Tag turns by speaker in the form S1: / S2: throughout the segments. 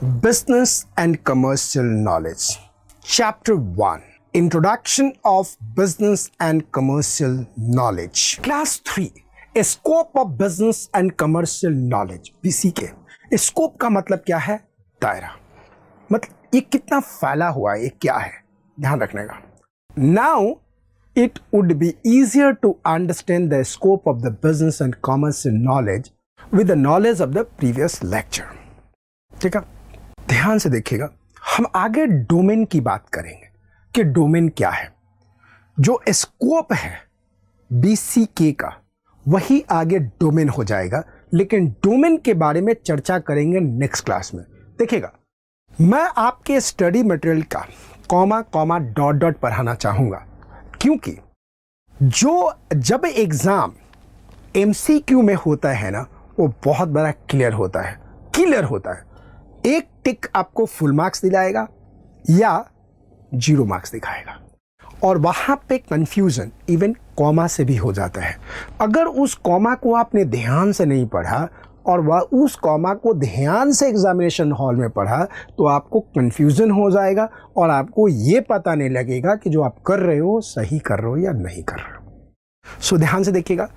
S1: Business and Commercial Knowledge. Chapter 1. Introduction of Business and Commercial Knowledge. Class 3. A Scope of Business and Commercial Knowledge. BCK. Scope का मतलब क्या है? दायरा. मतलब ये कितना फैला हुआ है, ये क्या है, ध्यान रखने का. Now it would be easier to understand the scope of the business and commercial knowledge with the knowledge of the previous lecture. ठीक है, ध्यान से देखिएगा. हम आगे डोमेन की बात करेंगे कि डोमेन क्या है. जो स्कोप है BCK का वही आगे डोमेन हो जाएगा, लेकिन डोमेन के बारे में चर्चा करेंगे नेक्स्ट क्लास में. देखिएगा, मैं आपके स्टडी मटेरियल का कॉमा कॉमा डॉट डॉट पढ़ाना चाहूँगा, क्योंकि जब एग्ज़ाम MCQ में होता है ना, वो बहुत बड़ा क्लियर होता है. एक टिक आपको फुल मार्क्स दिलाएगा या 0 मार्क्स दिखाएगा, और वहाँ पे कंफ्यूजन इवन कॉमा से भी हो जाता है. अगर उस कॉमा को आपने ध्यान से नहीं पढ़ा और वह उस कॉमा को ध्यान से एग्जामिनेशन हॉल में पढ़ा तो आपको कंफ्यूजन हो जाएगा और आपको ये पता नहीं लगेगा कि जो आप कर रहे हो सही कर रहे हो या नहीं कर रहे हो. सो ध्यान से देखिएगा.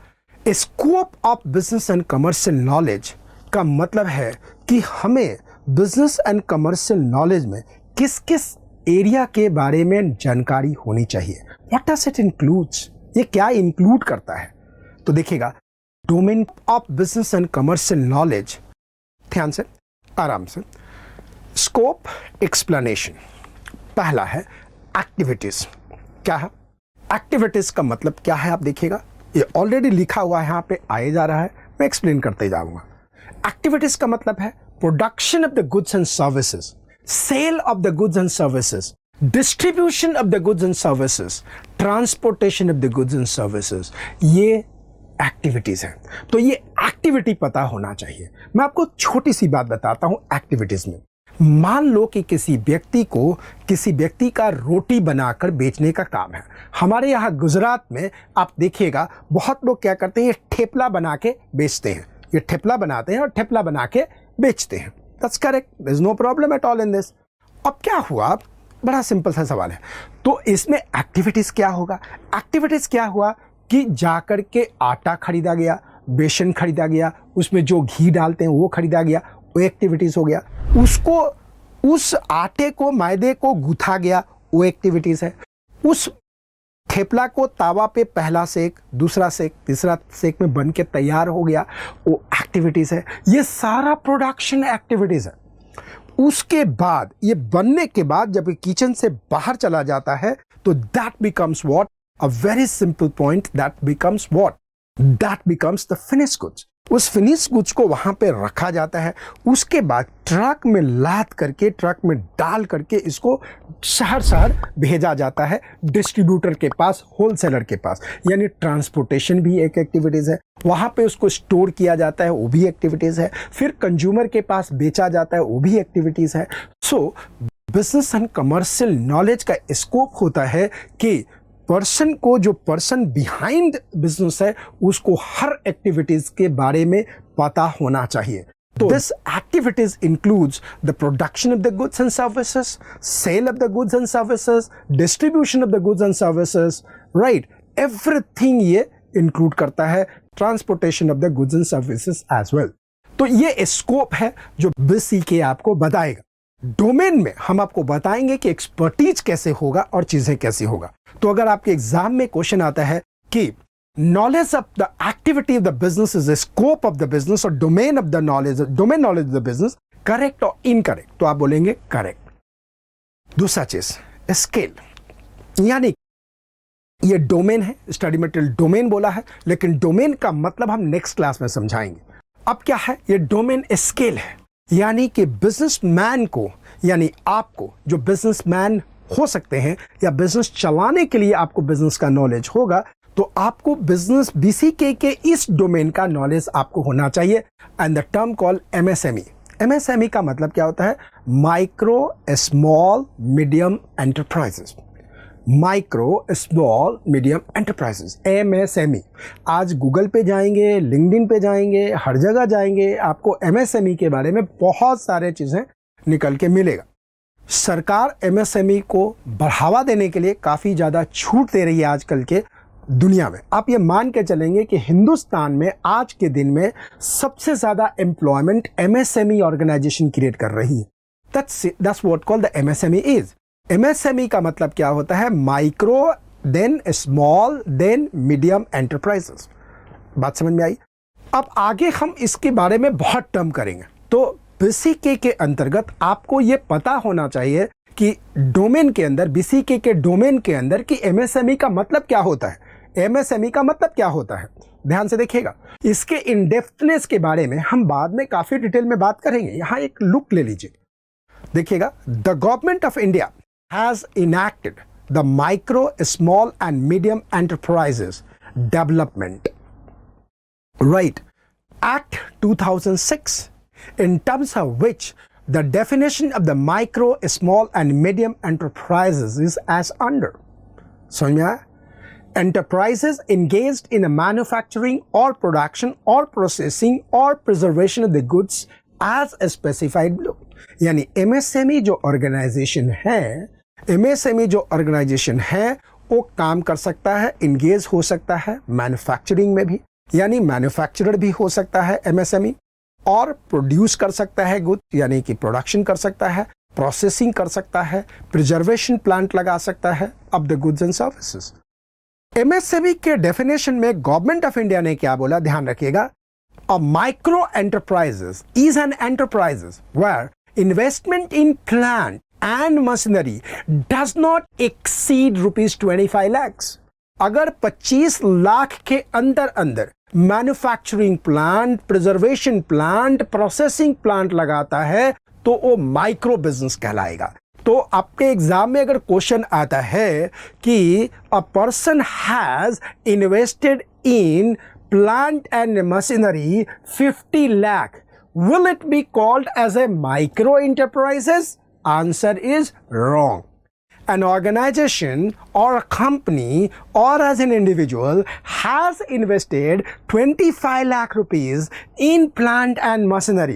S1: Scope of business and commercial knowledge का मतलब है कि हमें बिजनेस एंड कमर्शियल नॉलेज में किस किस एरिया के बारे में जानकारी होनी चाहिए. व्हाट डज इट इंक्लूड्स, ये क्या इंक्लूड करता है. तो देखिएगा, domain of business and commercial knowledge, ध्यान से आराम से. Scope explanation. पहला है एक्टिविटीज. क्या है एक्टिविटीज का मतलब क्या है, आप देखिएगा, ये ऑलरेडी लिखा हुआ है, यहाँ पे आए जा रहा है, मैं एक्सप्लेन करते जाऊंगा. एक्टिविटीज का मतलब है production of the goods and services, sale of the goods and services, distribution of the goods and services, transportation of the goods and services, ये एक्टिविटीज है. तो ये एक्टिविटी पता होना चाहिए. मैं आपको छोटी सी बात बताता हूं एक्टिविटीज में. मान लो कि किसी व्यक्ति का रोटी बनाकर बेचने का काम है. हमारे यहाँ गुजरात में आप देखिएगा, बहुत लोग क्या करते हैं, ये ठेपला बना के बेचते हैं. ये ठेपला बनाते हैं और ठेपला बना के बेचते हैं. That's correct, there is no problem at all in this. अब क्या हुआ, बड़ा सिंपल सा सवाल है. तो इसमें एक्टिविटीज क्या होगा. एक्टिविटीज क्या हुआ कि जाकर के आटा खरीदा गया, बेसन खरीदा गया, उसमें जो घी डालते हैं वो खरीदा गया, वो एक्टिविटीज हो गया. उसको उस आटे को मैदे को गूथा गया, वो एक्टिविटीज है. उस ठेपला को तावा पे पहला सेक, दूसरा सेक, तीसरा सेक में बन के तैयार हो गया, वो एक्टिविटीज है. ये सारा प्रोडक्शन एक्टिविटीज है. उसके बाद ये बनने के बाद जब किचन से बाहर चला जाता है तो that becomes what, a very simple point, that becomes what? That becomes the finished goods. उस फिनिश गुड्स को वहां पे रखा जाता है. उसके बाद ट्रक में लाद करके, ट्रक में डाल करके इसको शहर भेजा जाता है, डिस्ट्रीब्यूटर के पास, होलसेलर के पास. यानी ट्रांसपोर्टेशन भी एक एक्टिविटीज है. वहां पे उसको स्टोर किया जाता है, वो भी एक्टिविटीज है. फिर कंज्यूमर के पास बेचा जाता है, वो भी एक्टिविटीज है. सो बिजनेस एंड कमर्शियल नॉलेज का स्कोप होता है कि पर्सन बिहाइंड बिजनेस है, उसको हर एक्टिविटीज के बारे में पता होना चाहिए. तो this activities includes the production of the goods and services, sale of the goods and services, distribution of the goods and services, right, everything ये इंक्लूड करता है. Transportation of the goods and services as well. तो ये scope है जो BCK आपको बताएगा. Domain में हम आपको बताएंगे कि एक्सपर्टीज कैसे होगा और चीजें कैसे होगा. तो अगर आपके एग्जाम में क्वेश्चन आता है कि knowledge of the activity of the business is the scope of the business, और domain knowledge of the business, correct और इनकरेक्ट, तो आप बोलेंगे करेक्ट. दूसरा चीज स्केल, यानी ये डोमेन है, स्टडी मटेरियल डोमेन बोला है, लेकिन डोमेन का मतलब हम नेक्स्ट क्लास में समझाएंगे. अब क्या है, ये डोमेन स्केल है. यानी कि बिजनेसमैन को, यानी आपको जो बिजनेसमैन हो सकते हैं या बिजनेस चलाने के लिए आपको बिजनेस का नॉलेज होगा, तो आपको बिजनेस BCK के इस डोमेन का नॉलेज आपको होना चाहिए. And the term call MSME. MSME का मतलब क्या होता है, micro small medium enterprises. Micro small medium enterprises, MSME. आज गूगल पे जाएंगे, लिंक्डइन पे जाएंगे, हर जगह जाएंगे, आपको MSME के बारे में बहुत सारे चीज़ें निकल के मिलेगा। सरकार एमएसएमई को बढ़ावा देने के लिए काफ़ी ज़्यादा छूट दे रही है आजकल के दुनिया में। आप ये मान के चलेंगे कि हिंदुस्तान में आज के दिन में सबसे ज़्यादा एम्प्लॉयमेंट एमएसएमई ऑर्गेनाइजेशन क्रिएट कर रही है। That's what called the MSME is. MSME का मतलब क्या होता है? Micro, then small, then medium enterprises. बात समझ में आई? अब आगे हम इसके बारे में बहुत टर्म करेंगे। तो बीसीके के अंतर्गत आपको ये पता होना चाहिए कि डोमेन के अंदर, बीसीके के डोमेन के अंदर, कि एमएसएमई का मतलब क्या होता है। एमएसएमई का मतलब क्या होता है, ध्यान से देखिएगा। इसके इन डेप्थनेस के बारे में हम बाद में काफी डिटेल में बात करेंगे। यहां एक लुक ले लीजिए, देखिएगा। The government of India has enacted the micro, small and medium enterprises development right act 2006, in terms of which the definition of the micro, small and medium enterprises is as under. समझ में आया? Enterprises engaged in a manufacturing or production or processing or preservation of the goods as a specified below. यानी MSME जो organisation है, वो काम कर सकता है, इंगेज हो सकता है मैन्युफैक्चरिंग में भी, यानी मैन्युफैक्चरर भी हो सकता है MSME, और प्रोड्यूस कर सकता है गुड, यानी कि प्रोडक्शन कर सकता है, प्रोसेसिंग कर सकता है, प्रिजर्वेशन प्लांट लगा सकता है of the goods and services. MSME के डेफिनेशन में गवर्नमेंट ऑफ इंडिया ने क्या बोला, ध्यान रखिएगा। A micro enterprises is an enterprises where investment in plant and machinery does not exceed ₹25 lakh. अगर 25 लाख के अंदर manufacturing plant, preservation plant, processing plant लगाता है तो वो माइक्रो बिजनेस कहलाएगा। तो आपके एग्जाम में अगर क्वेश्चन आता है कि a person has invested in plant and machinery 50 lakh, will it be called as a micro enterprises? Answer is wrong. An organization or a company or as an individual has invested 25 lakh rupees in plant and machinery.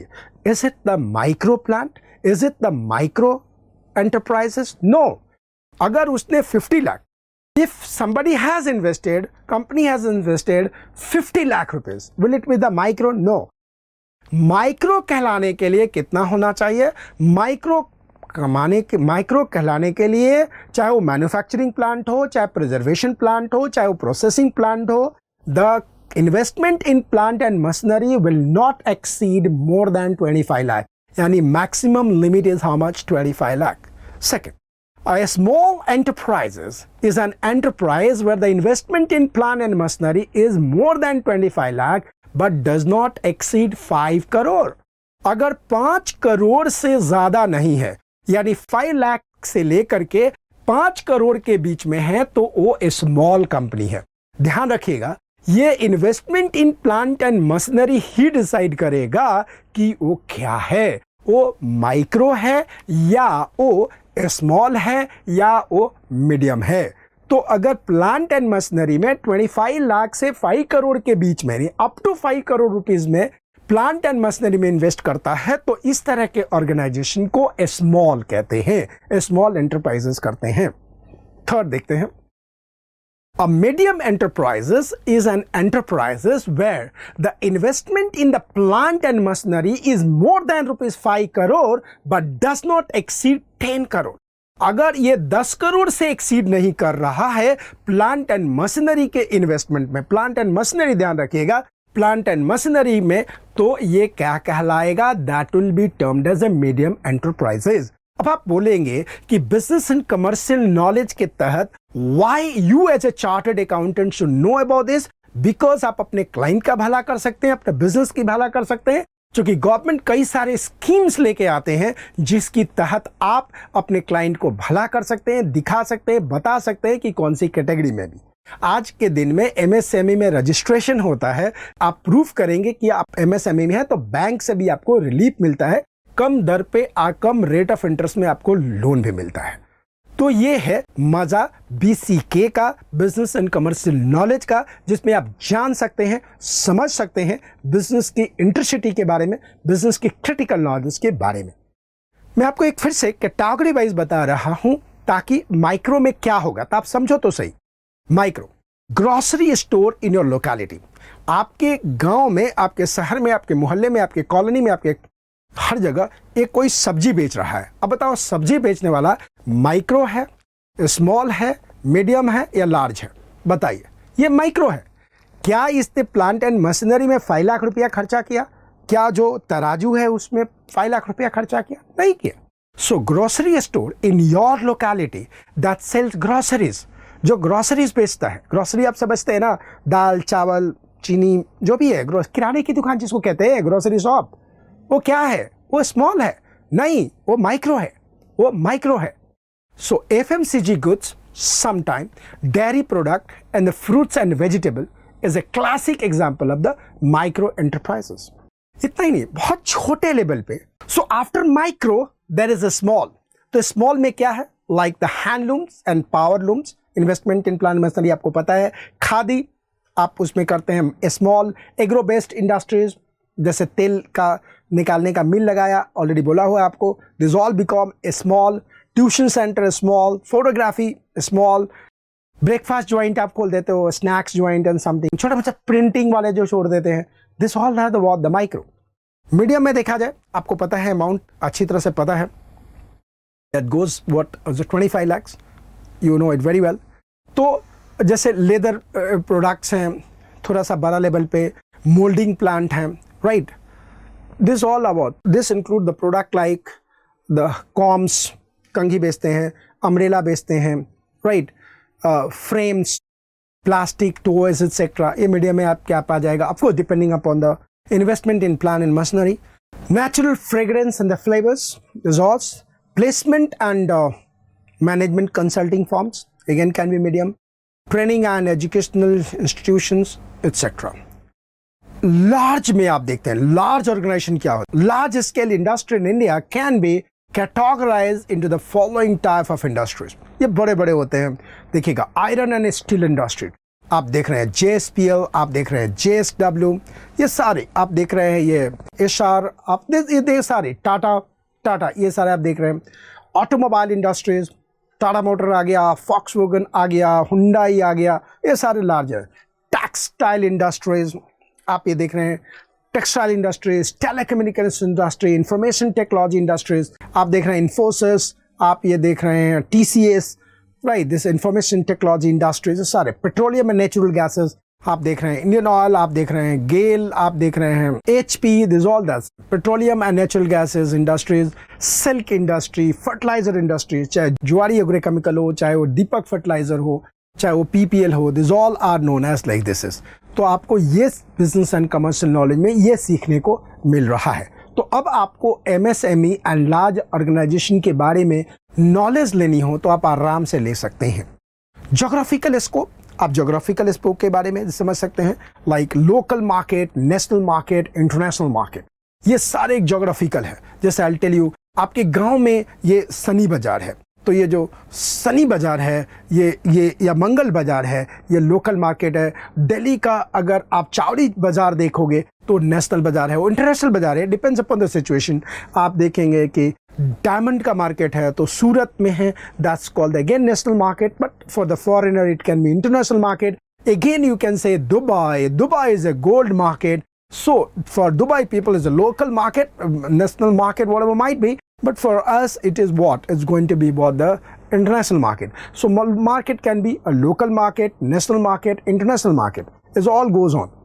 S1: Is it the micro plant? Is it the micro enterprises? No. अगर उसने 50 lakh, if somebody has invested, company has invested 50 lakh rupees, will it be the micro? No. Micro कहलाने के लिए कितना होना चाहिए? Micro कहलाने के लिए चाहे वो मैन्युफैक्चरिंग प्लांट हो, चाहे प्रिजर्वेशन प्लांट हो, चाहे वो प्रोसेसिंग प्लांट हो, the investment in plant and machinery will not exceed more than 25 lakh, यानी maximum limit is how much? 25 lakh. Second, a small enterprises is an enterprise where the investment in plant and machinery is more than 25 lakh but does not exceed 5 crore. अगर 5 करोड़ से ज्यादा नहीं है, यानी 5 लाख से लेकर के 5 करोड़ के बीच में है, तो वो स्मॉल कंपनी है. ध्यान रखिएगा, ये investment in plant and machinery he decide करेगा कि वो क्या है, वो माइक्रो है या वो स्मॉल है या वो मीडियम है. तो अगर प्लांट एंड मशीनरी में 25 लाख से 5 करोड़ के बीच में, अप टू 5 करोड़ रुपीस में प्लांट एंड मशीनरी में इन्वेस्ट करता है, तो इस तरह के ऑर्गेनाइजेशन को स्मॉल कहते हैं, स्मॉल एंटरप्राइजेस करते हैं. थर्ड देखते हैं, a medium enterprises is an enterprises where the investment in the plant and machinery is more than ₹5 crore but does not exceed 10 crore. अगर ये 10 करोड़ से एक्सीड नहीं कर रहा है प्लांट एंड मशीनरी के इन्वेस्टमेंट में, प्लांट एंड मशीनरी ध्यान रखिएगा, प्लांट एंड मशीनरी में, तो ये क्या कहलाएगा? That will be termed as a medium enterprises. अब आप बोलेंगे कि बिजनेस एंड कमर्शियल नॉलेज के तहत why you as a chartered accountant should know about this? Because आप अपने क्लाइंट का भला कर सकते हैं, अपने बिजनेस की भला कर सकते हैं, क्योंकि गवर्नमेंट कई सारे स्कीम्स लेके आते हैं जिसकी तहत आप अपने क्लाइंट को भला कर सकते हैं, दिखा सकते हैं, बता सकते हैं कि कौन सी कैटेगरी में भी. आज के दिन में एमएसएमई में रजिस्ट्रेशन होता है, आप प्रूफ करेंगे कि आप एमएसएमई में हैं, तो बैंक से भी आपको रिलीफ मिलता है, कम दर पे कम रेट ऑफ इंटरेस्ट में आपको लोन भी मिलता है. तो ये है मजा बीसीके का, बिजनेस एंड कमर्शियल नॉलेज का, जिसमें आप जान सकते हैं, समझ सकते हैं बिजनेस की इंटरसिटी के बारे में, बिजनेस की क्रिटिकल नॉलेज के बारे में. मैं आपको एक फिर से कैटेगरी वाइज बता रहा हूं ताकि माइक्रो में क्या होगा तो आप समझो तो सही। Micro, grocery store in your locality, आपके गांव में, आपके शहर में, आपके मोहल्ले में, आपके कॉलोनी में, आपके हर जगह एक कोई सब्जी बेच रहा है। अब बताओ सब्जी बेचने वाला माइक्रो है, स्मॉल है, मीडियम है या लार्ज है? बताइए, ये माइक्रो है। क्या इसने प्लांट एंड मशीनरी में 5 लाख रुपया खर्चा किया? क्या जो तराजू है उसमें 5 लाख रुपया खर्चा किया? नहीं किया। So grocery store in your locality that sells groceries, जो ग्रोसरीज बेचता है, ग्रोसरी आप समझते हैं ना, दाल चावल चीनी जो भी है, किराने की दुकान जिसको कहते हैं ग्रोसरी शॉप, वो क्या है? वो स्मॉल है? नहीं, वो माइक्रो है, वो माइक्रो है। सो FMCG goods, sometime dairy product and the fruits and vegetable is a classic example of the micro enterprises. इतना ही नहीं, बहुत छोटे लेवल पे। So after micro there is a small. तो स्मॉल में क्या है? Like the handlooms and power looms, investment in plant machinery आपको पता है, खादी आप उसमें करते हैं स्मॉल, एग्रो बेस्ड इंडस्ट्रीज जैसे तेल का निकालने का मिल लगाया, ऑलरेडी बोला हुआ आपको, this all become a small, tuition centre small, photography small, breakfast joint आप खोल देते हो, स्नैक्स ज्वाइंट एंड समथिंग, छोटा बच्चा प्रिंटिंग वाले जो छोड़ देते हैं, this all are the micro. Medium में देखा जाए, आपको पता है अमाउंट अच्छी तरह से पता है, that goes what 25 lakhs, you know it very well. तो जैसे लेदर प्रोडक्ट्स हैं, थोड़ा सा बड़ा लेवल पे मोल्डिंग प्लांट हैं, right, this all about this include the product like the combs, कंघी बेचते हैं, अम्ब्रेला बेचते हैं, right, frames, plastic toys etcetera, ये मीडियम में आप क्या पा जाएगा, of course depending upon the investment in plant and machinery. Natural fragrance and the flavours, resorts, placement and management consulting forms, again can be medium, training and educational institutions etcetera. Large में आप देखते हैं, large organisation क्या होता है? Large scale industry in India can be categorized into the following type of industries. ये बड़े बड़े होते हैं, देखिएगा, आयरन एंड स्टील इंडस्ट्री आप देख रहे हैं, JSPL आप देख रहे हैं, JSW, ये सारे आप देख रहे हैं, ये HR आप ये सारे, टाटा ये सारे आप देख रहे हैं। ऑटोमोबाइल इंडस्ट्रीज, टाटा मोटर आ गया, फॉक्सवैगन आ गया, हुंडई आ गया, ये सारे लार्ज है। टेक्सटाइल इंडस्ट्रीज आप ये देख रहे हैं, textile industries, telecommunication industry, information technology industries आप देख रहे हैं, इन्फोसिस आप ये देख रहे हैं, TCS, right, this information technology industries, सारे पेट्रोलियम एंड नेचुरल गैसेस आप देख रहे हैं, इंडियन ऑयल आप देख रहे हैं, गेल आप देख रहे हैं, HP, this all that petroleum and natural gases industries, silk industry, fertiliser industry, चाहे जुआरी एग्रोकेमिकल हो, चाहे वो दीपक फर्टिलाइजर हो, चाहे वो PPL हो, this all are known as like this is. तो आपको ये बिजनेस एंड कमर्शियल नॉलेज में ये सीखने को मिल रहा है। तो अब आपको MSME एंड लार्ज ऑर्गेनाइजेशन के बारे में नॉलेज लेनी हो तो आप आराम से ले सकते हैं। जोग्राफिकल स्कोप, आप जोग्राफिकल स्कोप के बारे में समझ सकते हैं, like local market, national market, international market, ये सारे एक जोग्राफिकल है। जैसे आई टेल यू, आपके गांव में ये सनी बाजार है, तो ये जो सनी बाजार है ये या मंगल बाजार है, ये लोकल मार्केट है। दिल्ली का अगर आप चावड़ी बाजार देखोगे तो नेशनल बाजार है, वो इंटरनेशनल बाजार है, डिपेंड्स अपॉन द सिचुएशन। आप देखेंगे कि डायमंड का मार्केट है तो सूरत में है, that's called again national market, but for the foreigner it can be international market. Again you can say Dubai is a gold market, so for Dubai people is a local market, national market, whatever might be, but for us it is what? It's going to be what? The international market. So market can be a local market, national market, international market, it all goes on.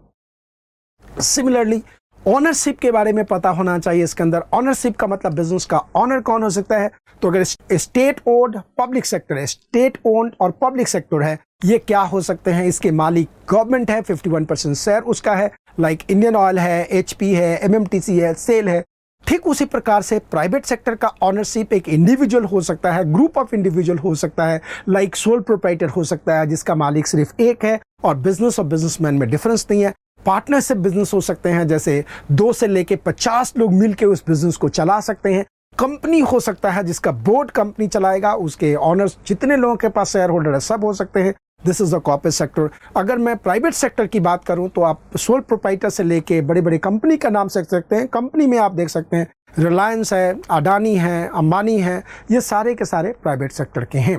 S1: Similarly, ownership के बारे में पता होना चाहिए इसके अंदर। Ownership का मतलब बिजनेस का ऑनर कौन हो सकता है, तो अगर स्टेट ओन्ड पब्लिक सेक्टर है, स्टेट ओन्ड और पब्लिक सेक्टर है, ये क्या हो सकते हैं, इसके मालिक गवर्नमेंट है, 51% शेयर उसका है, लाइक इंडियन ऑयल है, HP है, MMTC है, सेल है। ठीक उसी प्रकार से प्राइवेट सेक्टर का ऑनरशिप एक इंडिविजुअल हो सकता है, ग्रुप ऑफ इंडिविजुअल हो सकता है, लाइक सोल प्रोप्राइटर हो सकता है जिसका मालिक सिर्फ एक है और बिजनेस और बिजनेसमैन में डिफरेंस नहीं है। पार्टनरशिप बिजनेस हो सकते हैं, जैसे 2 से लेके 50 लोग मिलकर उस बिजनेस को चला सकते हैं। कंपनी हो सकता है जिसका बोर्ड कंपनी चलाएगा, उसके ऑनर्स जितने लोगों के पास शेयर होल्डर है सब हो सकते हैं। This is the corporate sector. अगर मैं प्राइवेट सेक्टर की बात करूं तो आप सोल प्रोप्राइटर से लेके बड़े बड़े कंपनी का नाम सीख सकते हैं। कंपनी में आप देख सकते हैं रिलायंस है, अडानी है, अंबानी है, ये सारे के सारे प्राइवेट सेक्टर के हैं।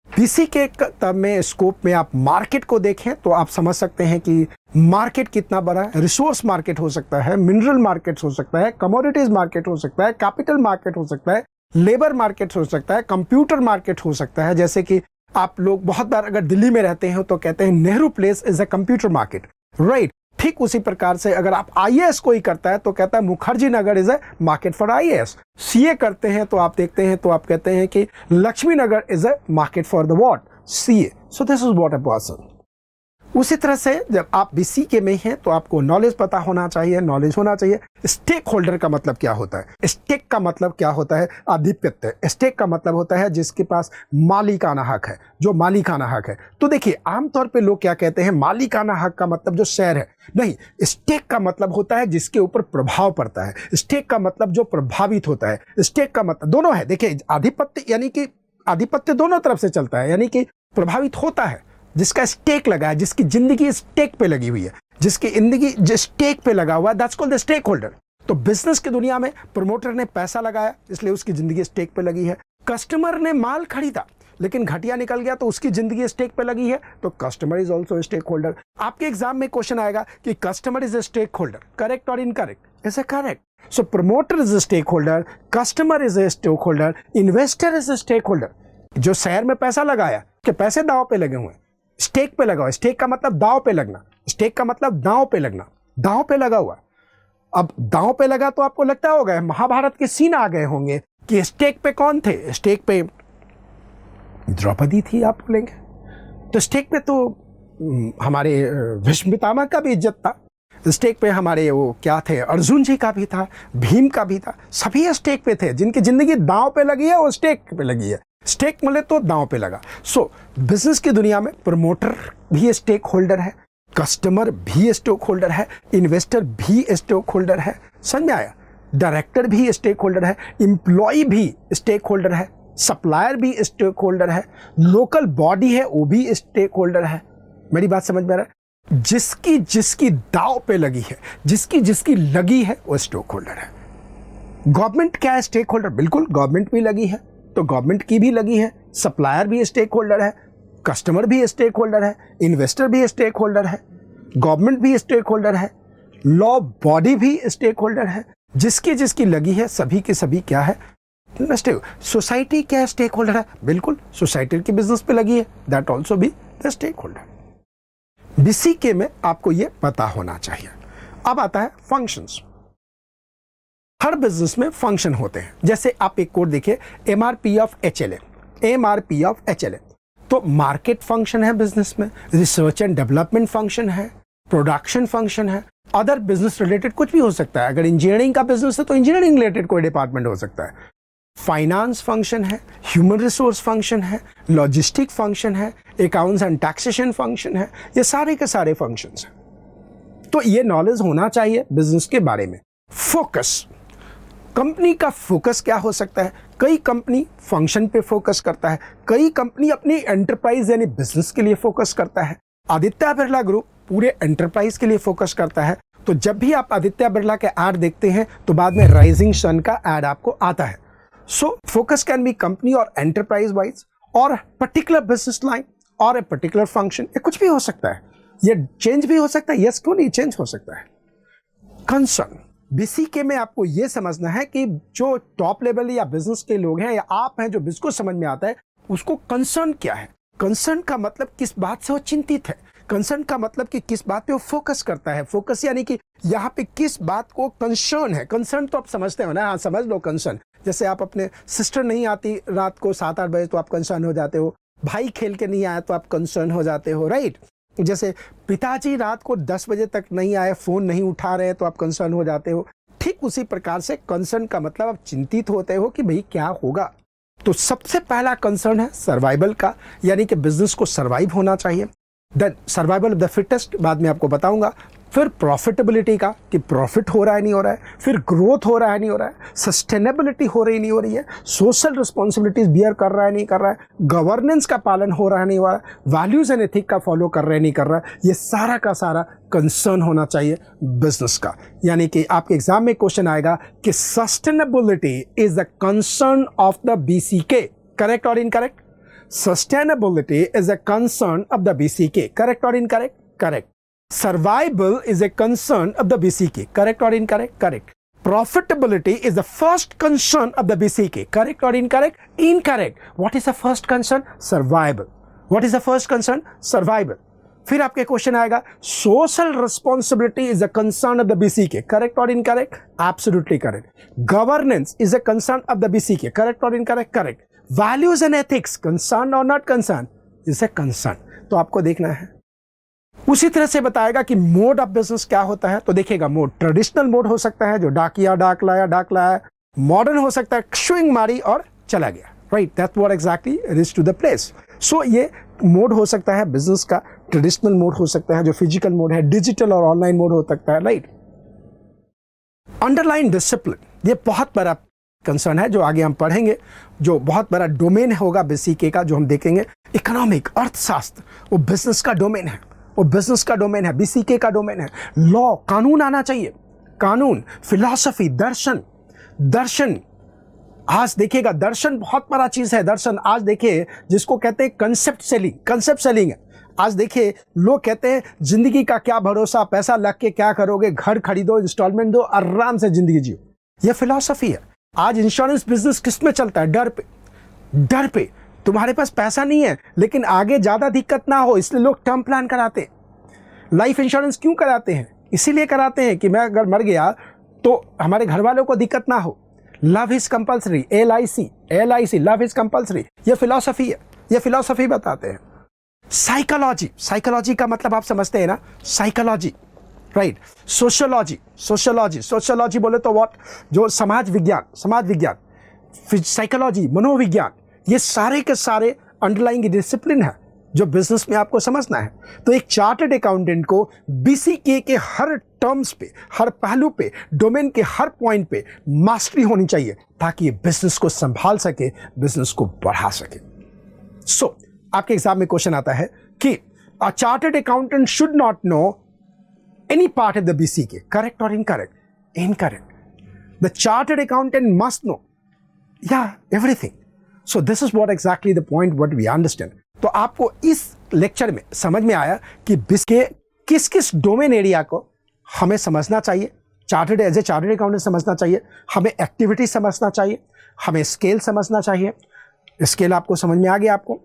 S1: बीसी के तब में स्कोप में आप मार्केट को देखें तो आप समझ सकते हैं कि मार्केट कितना बड़ा है। रिसोर्स मार्केट हो सकता है, मिनरल मार्केट हो सकता है, कमोडिटीज मार्केट हो सकता है, कैपिटल मार्केट हो सकता है, लेबर मार्केट हो सकता है, कंप्यूटर मार्केट हो सकता है। जैसे कि आप लोग बहुत बार अगर दिल्ली में रहते हैं तो कहते हैं Nehru place is a computer market, right. ठीक उसी प्रकार से अगर आप आईएएस कोई करता है तो कहता है Mukherjee Nagar is a market for IAS. CA करते हैं तो आप देखते हैं तो आप कहते हैं कि Lakshmi Nagar is a market for the what, CA. So this is what a person. उसी तरह से जब आप बीसी के में हैं तो आपको नॉलेज पता होना चाहिए, नॉलेज होना चाहिए। स्टेक होल्डर का मतलब क्या होता है? स्टेक का मतलब क्या होता है? आधिपत्य। स्टेक का मतलब होता है जिसके पास मालिकाना हक है, जो मालिकाना हक है। तो देखिए आमतौर पे लोग क्या कहते हैं, मालिकाना हक का मतलब जो शेयर है, नहीं, स्टेक का मतलब होता है जिसके ऊपर प्रभाव पड़ता है। स्टेक का मतलब जो प्रभावित होता है। स्टेक का मतलब दोनों है। देखिए आधिपत्य यानी कि आधिपत्य दोनों तरफ से चलता है, यानी कि प्रभावित होता है जिसका स्टेक लगा है, जिसकी जिंदगी स्टेक पे लगी हुई है, जिसकी जिंदगी जिस स्टेक पे लगा हुआ है, that's called the stakeholder. तो बिजनेस की दुनिया में प्रमोटर ने पैसा लगाया इसलिए उसकी जिंदगी स्टेक पे लगी है। कस्टमर ने माल खरीदा लेकिन घटिया निकल गया तो उसकी जिंदगी स्टेक पे लगी है, तो customer is also stakeholder. आपके एग्जाम में क्वेश्चन आएगा कि customer is a stakeholder, correct और incorrect? Is a correct. So promoter is a stakeholder, customer is a stakeholder, investor is a stakeholder. जो share में पैसा लगाया कि पैसे दांव पे लगे हुए, स्टेक पे लगा हुआ। स्टेक का मतलब दांव पे लगना, स्टेक का मतलब दांव पे लगना, दांव पे लगा हुआ। अब दांव पे लगा तो आपको लगता होगा महाभारत के सीन आ गए होंगे कि स्टेक पे कौन थे? स्टेक पे द्रौपदी थी, आप बोलेंगे। तो स्टेक पे तो हमारे भीष्म पितामह का भी इज्जत था। स्टेक पे हमारे वो क्या थे, अर्जुन जी का भी था, भीम का भी था। सभी स्टेक पे थे, जिनकी जिंदगी दांव पे लगी है वो स्टेक पे लगी है। स्टेक मिले तो दांव पे लगा। सो बिजनेस की दुनिया में प्रमोटर भी स्टेक होल्डर है, कस्टमर भी स्टेक होल्डर है, इन्वेस्टर भी स्टेक होल्डर है। समझ में आया? डायरेक्टर भी स्टेक होल्डर है, एम्प्लॉय भी स्टेक होल्डर है, सप्लायर भी स्टेक होल्डर है, लोकल बॉडी है वो भी स्टेक होल्डर है। मेरी बात समझ में आ रहा है? जिसकी जिसकी दांव पे लगी है, जिसकी जिसकी लगी है वो स्टेक होल्डर है। गवर्नमेंट क्या है स्टेक होल्डर? बिल्कुल, गवर्नमेंट भी लगी है तो गवर्नमेंट की भी लगी है, सप्लायर भी स्टेक होल्डर है, कस्टमर भी स्टेक होल्डर है, इन्वेस्टर भी स्टेक होल्डर है, गवर्नमेंट भी स्टेक होल्डर है, लॉ बॉडी भी स्टेक होल्डर है। जिसकी जिसकी लगी है सभी के सभी क्या है? सोसाइटी क्या स्टेक होल्डर है? बिल्कुल, सोसाइटी की बिजनेस पे लगी है, that also be the stakeholder. BCK में आपको ये पता होना चाहिए। अब आता है फंक्शंस। हर बिजनेस में फंक्शन होते हैं। जैसे आप एक कोड देखिए, MRP of HLA, MRP of HLA. तो मार्केट फंक्शन है बिजनेस में, रिसर्च एंड डेवलपमेंट फंक्शन है, प्रोडक्शन फंक्शन है, अदर बिजनेस रिलेटेड कुछ भी हो सकता है। अगर इंजीनियरिंग का बिजनेस है तो इंजीनियरिंग रिलेटेड कोई डिपार्टमेंट हो सकता है। फाइनेंस फंक्शन है, ह्यूमन रिसोर्स फंक्शन है, लॉजिस्टिक फंक्शन है, अकाउंट्स एंड टैक्सेशन फंक्शन है। ये सारे के सारे फंक्शंस हैं। तो ये नॉलेज होना चाहिए बिजनेस के बारे में। फोकस, कंपनी का फोकस क्या हो सकता है? कई कंपनी फंक्शन पे फोकस करता है, कई कंपनी अपनी एंटरप्राइज यानी बिजनेस के लिए फोकस करता है। आदित्य बिरला ग्रुप पूरे एंटरप्राइज के लिए फोकस करता है। तो जब भी आप आदित्य बिरला के ऐड देखते हैं तो बाद में राइजिंग सन का ऐड आपको आता है। So focus can be company और एंटरप्राइज वाइज और पर्टिकुलर बिजनेस लाइन और ए पर्टिकुलर फंक्शन। ये कुछ भी हो सकता है, ये चेंज भी हो सकता है। यस, क्यों नहीं चेंज हो सकता है। कंसर्न, बीसीके में आपको यह समझना है कि जो टॉप लेवल या बिजनेस के लोग हैं या आप हैं, जो बिजनेस समझ में आता है उसको कंसर्न क्या है। कंसर्न का मतलब किस बात से वो चिंतित है। कंसर्न का मतलब कि किस बात पे वो फोकस करता है। फोकस यानी कि यहाँ पे किस बात को कंसर्न है। कंसर्न तो आप समझते हो ना, हाँ समझ लो कंसर्न। जैसे आप अपने सिस्टर नहीं आती रात को 7-8 बजे तो आप कंसर्न हो जाते हो, भाई खेल के नहीं आया तो आप कंसर्न हो जाते हो, राइट। जैसे पिताजी रात को 10 बजे तक नहीं आए, फोन नहीं उठा रहे तो आप कंसर्न हो जाते हो। ठीक उसी प्रकार से कंसर्न का मतलब आप चिंतित होते हो कि भाई क्या होगा। तो सबसे पहला कंसर्न है सर्वाइवल का, यानी कि बिजनेस को सर्वाइव होना चाहिए। Then survival of the fittest बाद में आपको बताऊंगा। फिर प्रॉफिटेबिलिटी का कि प्रॉफिट हो रहा है नहीं हो रहा है, फिर ग्रोथ हो रहा है नहीं हो रहा है, सस्टेनेबिलिटी हो रही नहीं हो रही है, सोशल रिस्पॉन्सिबिलिटीज बियर कर रहा है नहीं कर रहा है, गवर्नेंस का पालन हो रहा है नहीं हो रहा है, वैल्यूज एंड एथिक का फॉलो कर रहा है नहीं कर रहा है। ये सारा का सारा कंसर्न होना चाहिए बिजनेस का। यानी कि आपके एग्जाम में क्वेश्चन आएगा कि sustainability is the concern of the BCK, correct और incorrect? Sustainability is a concern of the BCK, correct और incorrect? Correct. Survival is a concern of the BCK, correct और incorrect? Correct. Profitability is the first concern of the BCK, correct or incorrect? Incorrect. What is the first concern? Survival. What is the first concern? Survival. फिर आपके question आएगा social responsibility is a concern of the BCK, correct or incorrect? Absolutely correct. Governance is a concern of the BCK, correct or incorrect? Correct. Values and ethics, concern or not concern? Is a concern. तो आपको देखना है। उसी तरह से बताएगा कि mode of business क्या होता है। तो देखिएगा, मोड ट्रेडिशनल मोड हो सकता है, जो डाकिया डाक लाया। मॉडर्न हो सकता है, क्शुइंग मारी और चला गया, right? That what exactly reach to the place. So ये मोड हो सकता है बिजनेस का। ट्रेडिशनल मोड हो सकता है जो फिजिकल मोड है, डिजिटल और ऑनलाइन मोड हो सकता है, राइट? अंडरलाइन डिसिप्लिन, ये बहुत बड़ा कंसर्न है जो आगे हम पढ़ेंगे, जो बहुत बड़ा डोमेन होगा BCK का, जो हम देखेंगे। इकोनॉमिक, अर्थशास्त्र, वो बिजनेस का डोमेन है, वो बिजनेस का डोमेन है, BCK का डोमेन है। लॉ, कानून आना चाहिए, कानून। फिलॉसफी, दर्शन। आज देखिएगा, दर्शन बहुत बड़ा चीज है। दर्शन आज देखिए, जिसको कहते हैं कंसेप्ट सेलिंग है। आज देखिए, लोग कहते हैं जिंदगी का क्या भरोसा, पैसा लग के क्या करोगे, घर खरीदो, इंस्टॉलमेंट दो, आराम से जिंदगी जियो। ये फिलॉसफी है। आज इंश्योरेंस बिजनेस किस में चलता है? डर पे। तुम्हारे पास पैसा नहीं है, लेकिन आगे ज्यादा दिक्कत ना हो, इसलिए लोग टर्म प्लान कराते हैं। लाइफ इंश्योरेंस क्यों कराते हैं? इसीलिए कराते हैं कि मैं अगर मर गया तो हमारे घर वालों को दिक्कत ना हो। Love is compulsory, LIC, love is compulsory. ये फिलॉसफी है, ये फिलॉसफी बताते हैं। साइकोलॉजी का मतलब आप समझते हैं ना? Psychology, right? सोशियोलॉजी बोले तो व्हाट? जो समाज विज्ञान, साइकोलॉजी, मनोविज्ञान, ये सारे के सारे अंडरलाइंग डिसिप्लिन है जो बिजनेस में आपको समझना है। तो एक चार्टर्ड अकाउंटेंट को BCK के हर टर्म्स पे, हर पहलू पे, डोमेन के हर पॉइंट पे मास्टरी होनी चाहिए, ताकि ये बिजनेस को संभाल सके, बिजनेस को बढ़ा सके। सो आपके एग्जाम में क्वेश्चन आता है कि a chartered accountant should not know any part of the BCK, correct और incorrect? Incorrect. The chartered accountant must know everything. So this is what exactly the point what we understand. तो आपको इस lecture में समझ में आया कि BCK किस डोमेन एरिया को हमें समझना चाहिए, एज ए चार्टर्ड अकाउंटेंट समझना चाहिए, हमें एक्टिविटी समझना चाहिए, हमें स्केल समझना चाहिए। स्केल आपको समझ में आ गया। आपको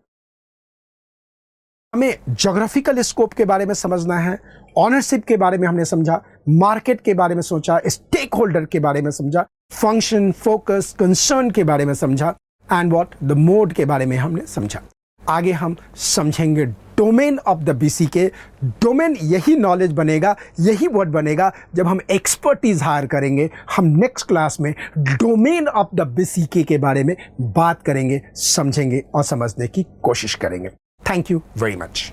S1: हमें ज्योग्राफिकल स्कोप के बारे में समझना है, ऑनरशिप के बारे में हमने समझा, मार्केट के बारे में सोचा, स्टेक होल्डर के बारे में समझा, फंक्शन, फोकस, कंसर्न के बारे में समझा, एंड व्हाट द मोड के बारे में हमने समझा। आगे हम समझेंगे domain of the BCK। Domain यही नॉलेज बनेगा, यही वर्ड बनेगा जब हम एक्सपर्टीज हायर करेंगे। हम नेक्स्ट क्लास में डोमेन ऑफ द BCK के बारे में बात करेंगे, समझेंगे और समझने की कोशिश करेंगे। Thank you very much.